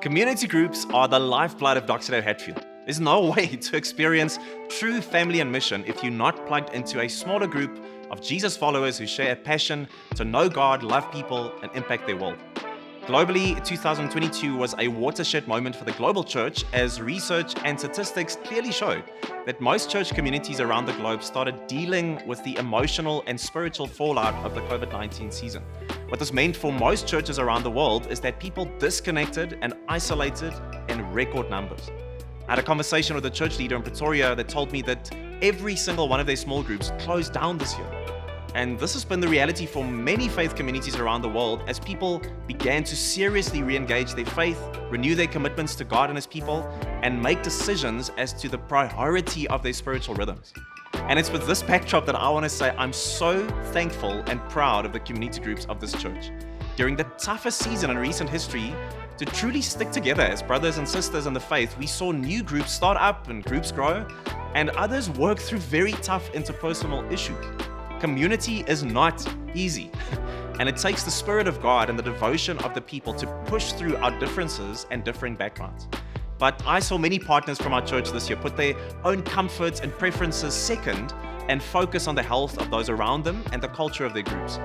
Community groups are the lifeblood of Doxa Hatfield. There's no way to experience true family and mission if you're not plugged into a smaller group of Jesus followers who share a passion to know God, love people, and impact their world. Globally, 2022 was a watershed moment for the global church as research and statistics clearly showed that most church communities around the globe started dealing with the emotional and spiritual fallout of the COVID-19 season. What this meant for most churches around the world is that people disconnected and isolated in record numbers. I had a conversation with a church leader in Pretoria that told me that every single one of their small groups closed down this year. And this has been the reality for many faith communities around the world as people began to seriously re-engage their faith, renew their commitments to God and His people, and make decisions as to the priority of their spiritual rhythms. And it's with this backdrop that I want to say I'm so thankful and proud of the community groups of this church. During the toughest season in recent history, to truly stick together as brothers and sisters in the faith, we saw new groups start up and groups grow, and others work through very tough interpersonal issues. Community is not easy, and it takes the Spirit of God and the devotion of the people to push through our differences and differing backgrounds. But I saw many partners from our church this year put their own comforts and preferences second and focus on the health of those around them and the culture of their groups.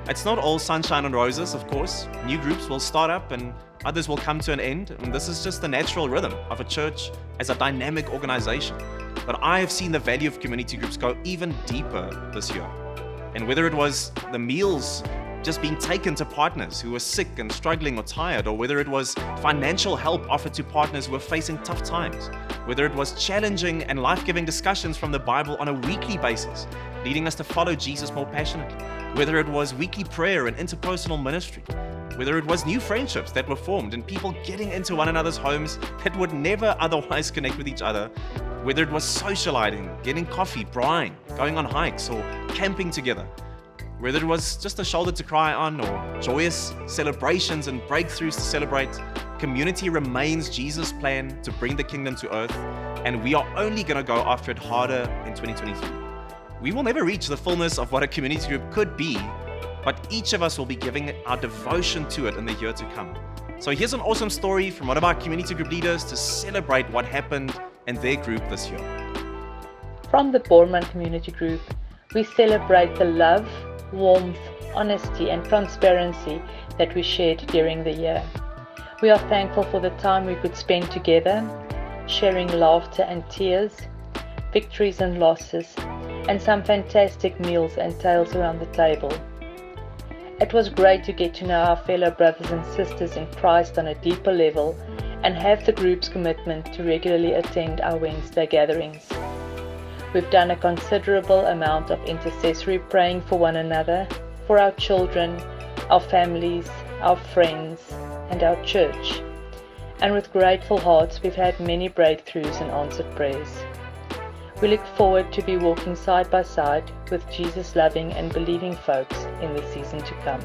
It's not all sunshine and roses, of course. New groups will start up and others will come to an end, and this is just the natural rhythm of a church as a dynamic organization. But I have seen the value of community groups go even deeper this year. And whether it was the meals just being taken to partners who were sick and struggling or tired, or whether it was financial help offered to partners who were facing tough times, whether it was challenging and life-giving discussions from the Bible on a weekly basis, leading us to follow Jesus more passionately, whether it was weekly prayer and interpersonal ministry, whether it was new friendships that were formed and people getting into one another's homes that would never otherwise connect with each other, whether it was socializing, getting coffee, braaiing, going on hikes or camping together, whether it was just a shoulder to cry on or joyous celebrations and breakthroughs to celebrate, community remains Jesus' plan to bring the kingdom to earth, and we are only going to go after it harder in 2023. We will never reach the fullness of what a community group could be, but each of us will be giving our devotion to it in the year to come. So here's an awesome story from one of our community group leaders to celebrate what happened in their group this year. From the Borman Community Group, we celebrate the love, warmth, honesty and transparency that we shared during the year. We are thankful for the time we could spend together, sharing laughter and tears, victories and losses, and some fantastic meals and tales around the table. It was great to get to know our fellow brothers and sisters in Christ on a deeper level and have the group's commitment to regularly attend our Wednesday gatherings. We've done a considerable amount of intercessory praying for one another, for our children, our families, our friends, and our church. And with grateful hearts, we've had many breakthroughs and answered prayers. We look forward to be walking side by side with Jesus loving and believing folks in the season to come.